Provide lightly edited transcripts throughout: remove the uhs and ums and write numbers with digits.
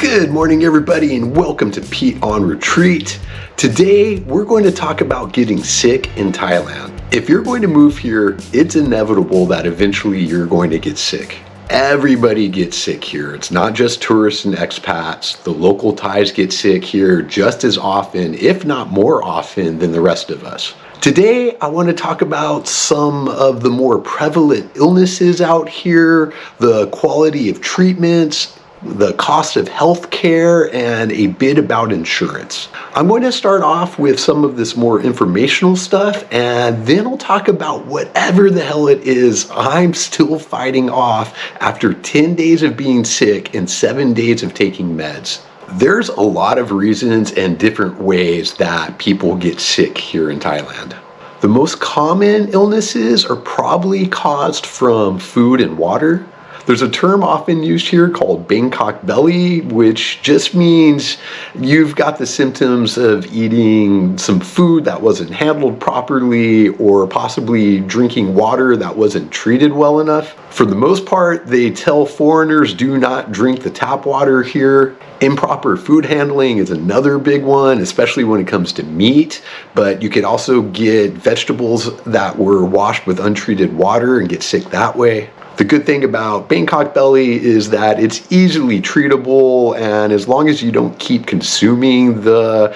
Good morning, everybody, and welcome to Pete on Retreat. Today, we're going to talk about getting sick in Thailand. If you're going to move here, it's inevitable that eventually you're going to get sick. Everybody gets sick here. It's not just tourists and expats. The local Thais get sick here just as often, if not more often, than the rest of us. Today, I want to talk about some of the more prevalent illnesses out here, the quality of treatments, the cost of health care, and a bit about insurance. I'm going to start off with some of this more informational stuff, and then I'll talk about whatever the hell it is I'm still fighting off after 10 days of being sick and 7 days of taking meds. There's a lot of reasons and different ways that people get sick here in Thailand. The most common illnesses are probably caused from food and water. There's a term often used here called Bangkok belly, which just means you've got the symptoms of eating some food that wasn't handled properly or possibly drinking water that wasn't treated well enough. For the most part, they tell foreigners do not drink the tap water here. Improper food handling is another big one, especially when it comes to meat, but you could also get vegetables that were washed with untreated water and get sick that way. The good thing about Bangkok belly is that it's easily treatable, and as long as you don't keep consuming the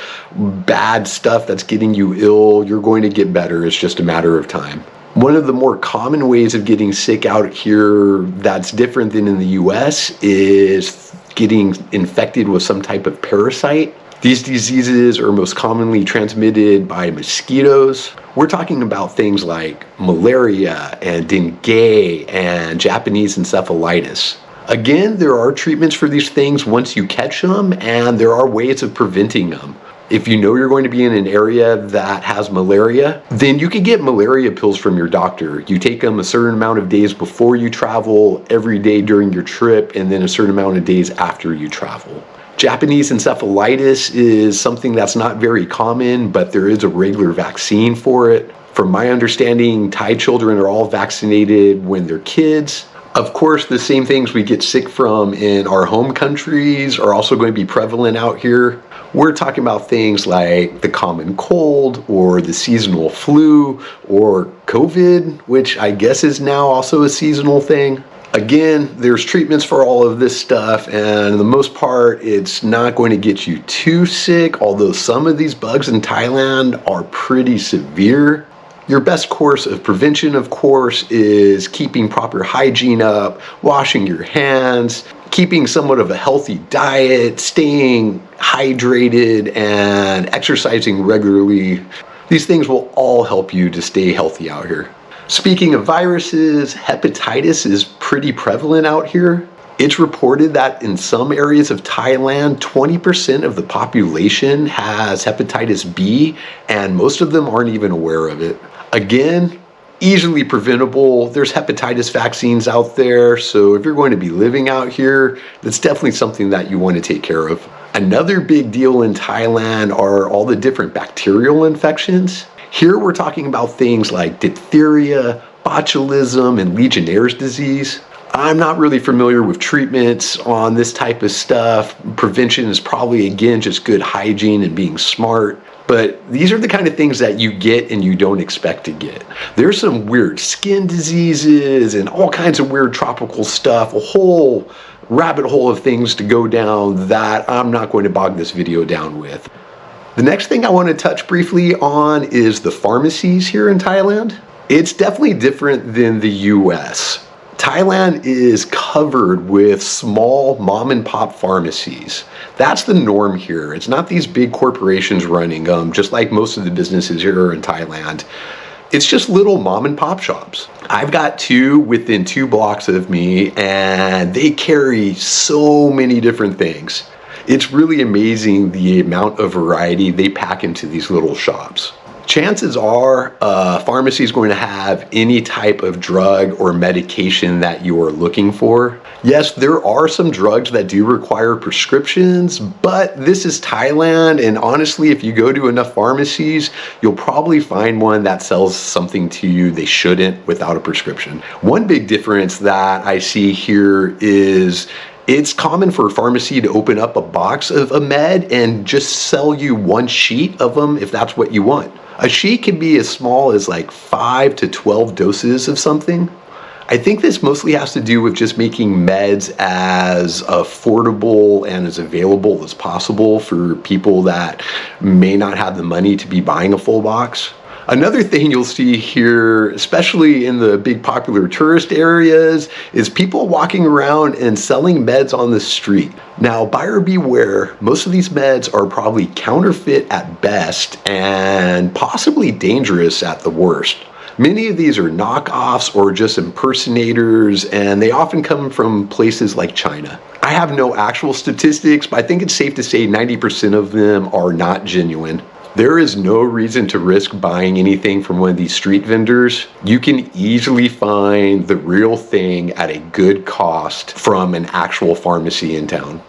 bad stuff that's getting you ill, you're going to get better. It's just a matter of time. One of the more common ways of getting sick out here that's different than in the US is getting infected with some type of parasite. These diseases are most commonly transmitted by mosquitoes. We're talking about things like malaria and dengue and Japanese encephalitis. Again, there are treatments for these things once you catch them, and there are ways of preventing them. If you know you're going to be in an area that has malaria, then you can get malaria pills from your doctor. You take them a certain amount of days before you travel, every day during your trip, and then a certain amount of days after you travel. Japanese encephalitis is something that's not very common, but there is a regular vaccine for it. From my understanding, Thai children are all vaccinated when they're kids. Of course, the same things we get sick from in our home countries are also going to be prevalent out here. We're talking about things like the common cold or the seasonal flu or COVID, which I guess is now also a seasonal thing. Again, there's treatments for all of this stuff, and for the most part, it's not going to get you too sick, although some of these bugs in Thailand are pretty severe. Your best course of prevention, of course, is keeping proper hygiene up, washing your hands, keeping somewhat of a healthy diet, staying hydrated, and exercising regularly. These things will all help you to stay healthy out here. Speaking of viruses, hepatitis is pretty prevalent out here. It's reported that in some areas of Thailand, 20% of the population has hepatitis B, and most of them aren't even aware of it. Again, easily preventable. There's hepatitis vaccines out there, so if you're going to be living out here, that's definitely something that you want to take care of. Another big deal in Thailand are all the different bacterial infections. Here we're talking about things like diphtheria, botulism, and Legionnaire's disease. I'm not really familiar with treatments on this type of stuff. Prevention is probably, again, just good hygiene and being smart. But these are the kind of things that you get and you don't expect to get. There's some weird skin diseases and all kinds of weird tropical stuff, a whole rabbit hole of things to go down that I'm not going to bog this video down with. The next thing I want to touch briefly on is the pharmacies here in Thailand. It's definitely different than the US. Thailand is covered with small mom and pop pharmacies. That's the norm here. It's not these big corporations running them, just like most of the businesses here in Thailand. It's just little mom and pop shops. I've got two within 2 blocks of me, and they carry so many different things. It's really amazing the amount of variety they pack into these little shops. Chances are a pharmacy is going to have any type of drug or medication that you are looking for. Yes, there are some drugs that do require prescriptions, but this is Thailand, and honestly, if you go to enough pharmacies, you'll probably find one that sells something to you they shouldn't without a prescription. One big difference that I see here is It's common for a pharmacy to open up a box of a med and just sell you one sheet of them if that's what you want. A sheet can be as small as like 5 to 12 doses of something. I think this mostly has to do with just making meds as affordable and as available as possible for people that may not have the money to be buying a full box. Another thing you'll see here, especially in the big popular tourist areas, is people walking around and selling meds on the street. Now, buyer beware, most of these meds are probably counterfeit at best and possibly dangerous at the worst. Many of these are knockoffs or just impersonators, and they often come from places like China. I have no actual statistics, but I think it's safe to say 90% of them are not genuine. There is no reason to risk buying anything from one of these street vendors. You can easily find the real thing at a good cost from an actual pharmacy in town.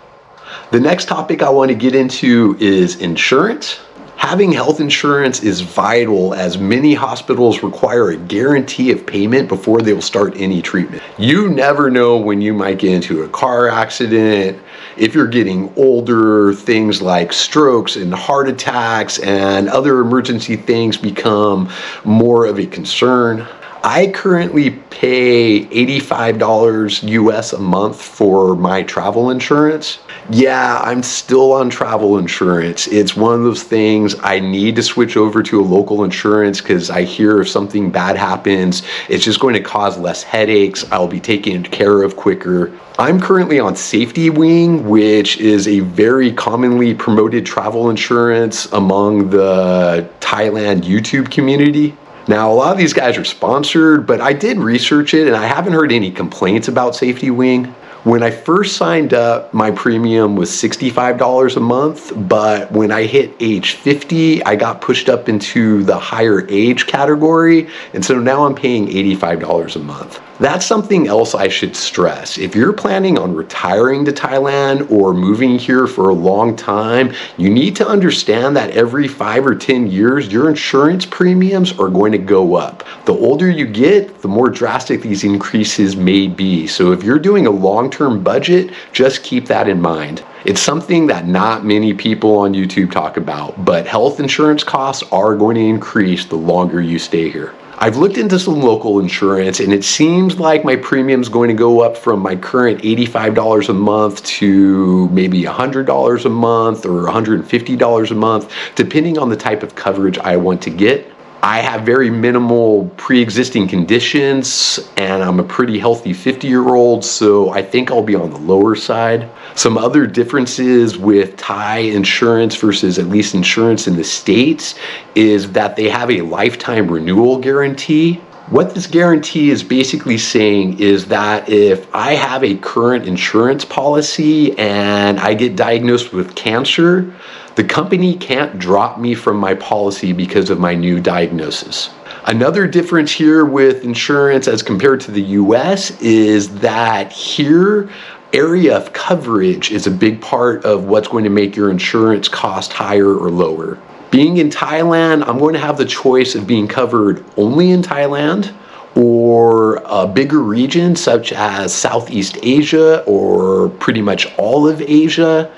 The next topic I want to get into is insurance. Having health insurance is vital, as many hospitals require a guarantee of payment before they will start any treatment. You never know when you might get into a car accident. If you're getting older, things like strokes and heart attacks and other emergency things become more of a concern. I currently pay $85 US a month for my travel insurance. Yeah, I'm still on travel insurance. It's one of those things I need to switch over to a local insurance because I hear if something bad happens, it's just going to cause less headaches. I'll be taken care of quicker. I'm currently on Safety Wing, which is a very commonly promoted travel insurance among the Thailand YouTube community. Now, a lot of these guys are sponsored, but I did research it and I haven't heard any complaints about Safety Wing. When I first signed up, my premium was $65 a month, but when I hit age 50, I got pushed up into the higher age category, and so now I'm paying $85 a month. That's something else I should stress. If you're planning on retiring to Thailand or moving here for a long time, you need to understand that every 5 or 10 years, your insurance premiums are going to go up. The older you get, the more drastic these increases may be. So if you're doing a long-term budget, just keep that in mind. It's something that not many people on YouTube talk about, but health insurance costs are going to increase the longer you stay here. I've looked into some local insurance and it seems like my premium's going to go up from my current $85 a month to maybe $100 a month or $150 a month, depending on the type of coverage I want to get. I have very minimal pre-existing conditions and I'm a pretty healthy 50-year-old, so I think I'll be on the lower side. Some other differences with Thai insurance versus at least insurance in the States is that they have a lifetime renewal guarantee. What this guarantee is basically saying is that if I have a current insurance policy and I get diagnosed with cancer, the company can't drop me from my policy because of my new diagnosis. Another difference here with insurance as compared to the US is that here, area of coverage is a big part of what's going to make your insurance cost higher or lower. Being in Thailand, I'm going to have the choice of being covered only in Thailand or a bigger region such as Southeast Asia or pretty much all of Asia.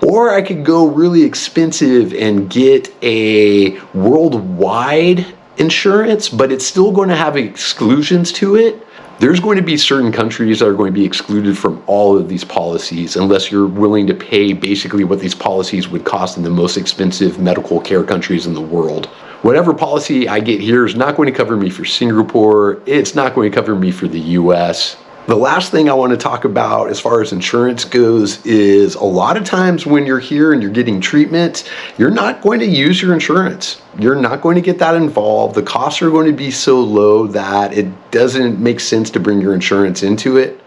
Or I could go really expensive and get a worldwide insurance, but it's still going to have exclusions to it. There's going to be certain countries that are going to be excluded from all of these policies unless you're willing to pay basically what these policies would cost in the most expensive medical care countries in the world. Whatever policy I get here is not going to cover me for Singapore. It's not going to cover me for the US. The last thing I want to talk about as far as insurance goes is a lot of times when you're here and you're getting treatment, you're not going to use your insurance. You're not going to get that involved. The costs are going to be so low that it doesn't make sense to bring your insurance into it.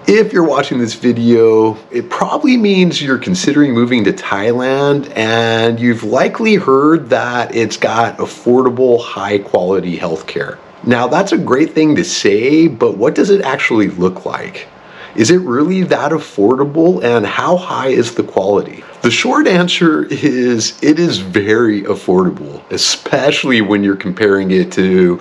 If you're watching this video, it probably means you're considering moving to Thailand and you've likely heard that it's got affordable, high quality healthcare. Now, that's a great thing to say, but what does it actually look like? Is it really that affordable, and how high is the quality? The short answer is it is very affordable, especially when you're comparing it to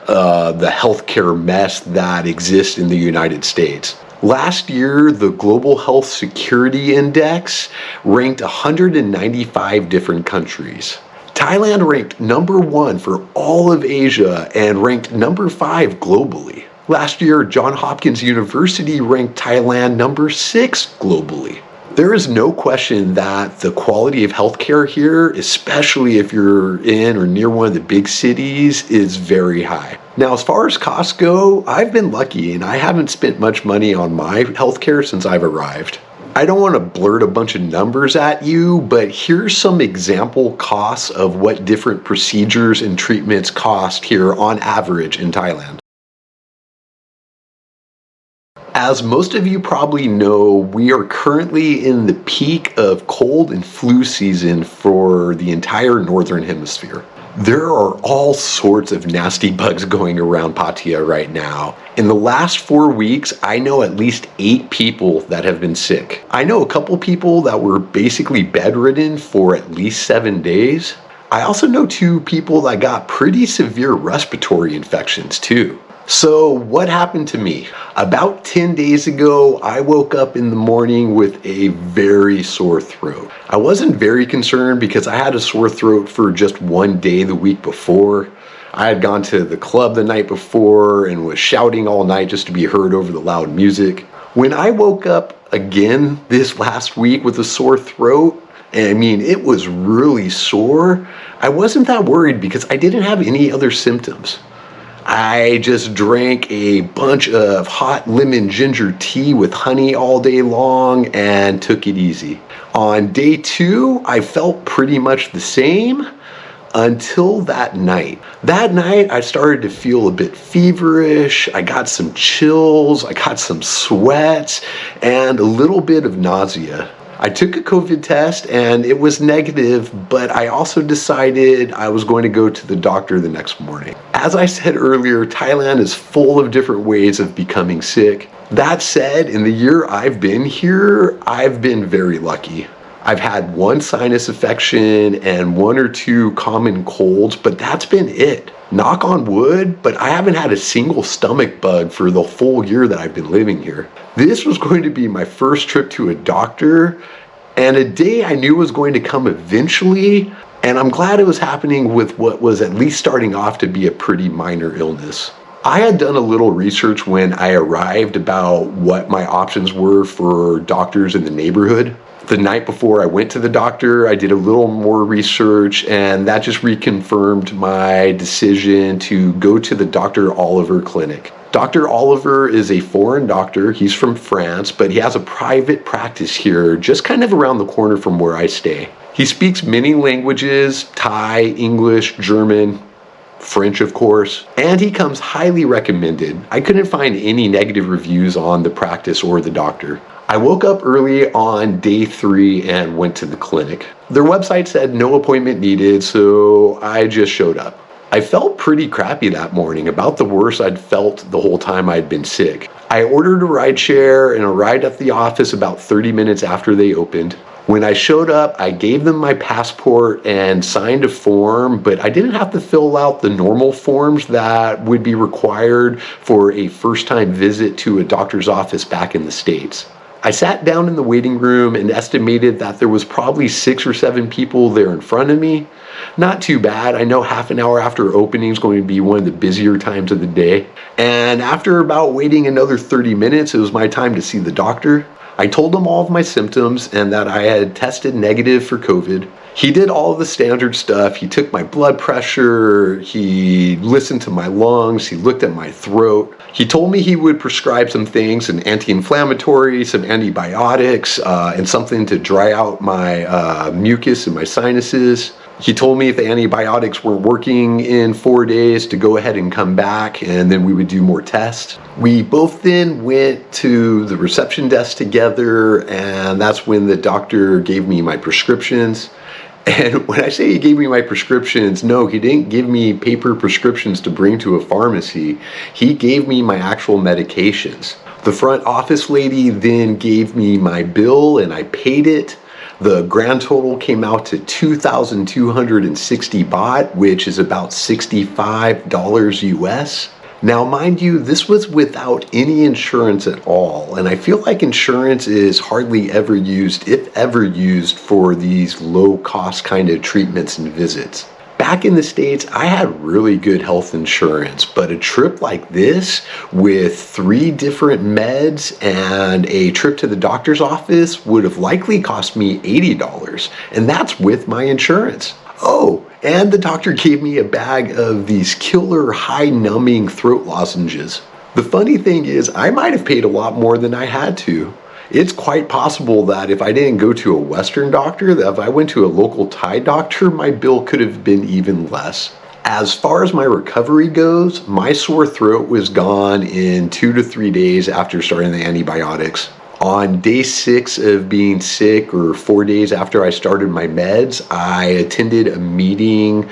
the healthcare mess that exists in the United States. Last year, the Global Health Security Index ranked 195 different countries. Thailand ranked number 1 for all of Asia and ranked number 5 globally. Last year, Johns Hopkins University ranked Thailand number 6 globally. There is no question that the quality of healthcare here, especially if you're in or near one of the big cities, is very high. Now, as far as costs go, I've been lucky and I haven't spent much money on my healthcare since I've arrived. I don't want to blurt a bunch of numbers at you, but here's some example costs of what different procedures and treatments cost here on average in Thailand. As most of you probably know, we are currently in the peak of cold and flu season for the entire northern hemisphere. There are all sorts of nasty bugs going around Pattaya right now. In the last 4 weeks, I know at least 8 people that have been sick. I know a couple people that were basically bedridden for at least 7 days. I also know 2 people that got pretty severe respiratory infections too. So what happened to me? About 10 days ago, I woke up in the morning with a very sore throat. I wasn't very concerned because I had a sore throat for just 1 day the week before. I had gone to the club the night before and was shouting all night just to be heard over the loud music. When I woke up again this last week with a sore throat, and I mean, it was really sore, I wasn't that worried because I didn't have any other symptoms. I just drank a bunch of hot lemon ginger tea with honey all day long and took it easy. On day 2, I felt pretty much the same until that night. That night, I started to feel a bit feverish. I got some chills, I got some sweats, and a little bit of nausea. I took a COVID test and it was negative, but I also decided I was going to go to the doctor the next morning. As I said earlier, Thailand is full of different ways of becoming sick. That said, in the year I've been here, I've been very lucky. I've had 1 sinus infection and 1 or 2 common colds, but that's been it. Knock on wood, but I haven't had a single stomach bug for the full year that I've been living here. This was going to be my first trip to a doctor, and a day I knew was going to come eventually, and I'm glad it was happening with what was at least starting off to be a pretty minor illness. I had done a little research when I arrived about what my options were for doctors in the neighborhood. The night before I went to the doctor, I did a little more research, and that just reconfirmed my decision to go to the Dr. Oliver clinic. Dr. Oliver is a foreign doctor. He's from France, but he has a private practice here just kind of around the corner from where I stay. He speaks many languages: Thai, English, German, French, of course, and he comes highly recommended. I couldn't find any negative reviews on the practice or the doctor. I woke up early on day 3 and went to the clinic. Their website said no appointment needed, so I just showed up. I felt pretty crappy that morning, about the worst I'd felt the whole time I'd been sick. I ordered a ride share and arrived at the office about 30 minutes after they opened. When I showed up, I gave them my passport and signed a form, but I didn't have to fill out the normal forms that would be required for a first-time visit to a doctor's office back in the States. I sat down in the waiting room and estimated that there was probably 6 or 7 people there in front of me. Not too bad. I know half an hour after opening is going to be one of the busier times of the day. And after about waiting another 30 minutes, it was my time to see the doctor. I told him all of my symptoms and that I had tested negative for COVID. He did all of the standard stuff. He took my blood pressure, he listened to my lungs, he looked at my throat. He told me he would prescribe some things, an anti-inflammatory, some antibiotics, and something to dry out my mucus in my sinuses. He told me if the antibiotics weren't working in 4 days to go ahead and come back, and then we would do more tests. We both then went to the reception desk together, and that's when the doctor gave me my prescriptions. And when I say he gave me my prescriptions, no, he didn't give me paper prescriptions to bring to a pharmacy. He gave me my actual medications. The front office lady then gave me my bill and I paid it. The grand total came out to 2,260 baht, which is about $65 US. Now, mind you, this was without any insurance at all, and I feel like insurance is hardly ever used, if ever used, for these low-cost kind of treatments and visits. Back in the States, I had really good health insurance, but a trip like this with 3 different meds and a trip to the doctor's office would have likely cost me $80, and that's with my insurance. Oh, and the doctor gave me a bag of these killer high numbing throat lozenges. The funny thing is, I might have paid a lot more than I had to. It's quite possible that if I didn't go to a Western doctor, that if I went to a local Thai doctor, my bill could have been even less. As far as my recovery goes, my sore throat was gone in 2 to 3 days after starting the antibiotics. On day 6 of being sick, or 4 days after I started my meds, I attended a meeting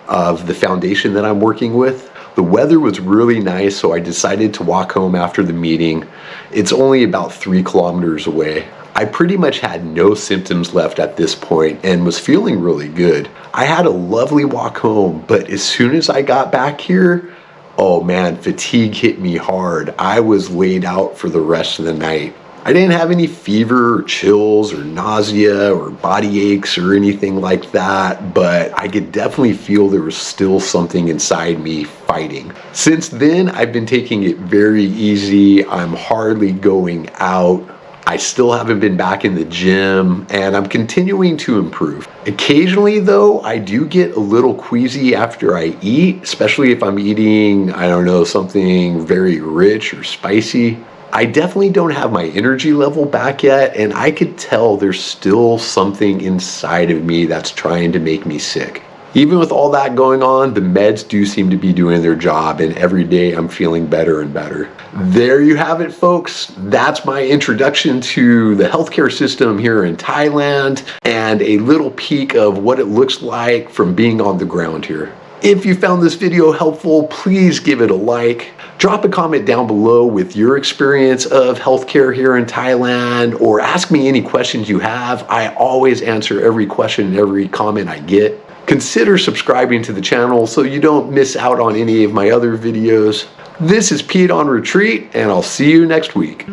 of the foundation that I'm working with. The weather was really nice, so I decided to walk home after the meeting. It's only about 3 kilometers away. I pretty much had no symptoms left at this point and was feeling really good. I had a lovely walk home, but as soon as I got back here, oh man, fatigue hit me hard. I was laid out for the rest of the night. I didn't have any fever or chills or nausea or body aches or anything like that, but I could definitely feel there was still something inside me fighting. Since then, I've been taking it very easy. I'm hardly going out. I still haven't been back in the gym, and I'm continuing to improve. Occasionally though, I do get a little queasy after I eat, especially if I'm eating, I don't know, something very rich or spicy. I definitely don't have my energy level back yet, and I could tell there's still something inside of me that's trying to make me sick. Even with all that going on, the meds do seem to be doing their job, and every day I'm feeling better and better. There you have it, folks. That's my introduction to the healthcare system here in Thailand, and a little peek of what it looks like from being on the ground here. If you found this video helpful, please give it a like. Drop a comment down below with your experience of healthcare here in Thailand, or ask me any questions you have. I always answer every question and every comment I get. Consider subscribing to the channel so you don't miss out on any of my other videos. This is Pete on Retreat, and I'll see you next week.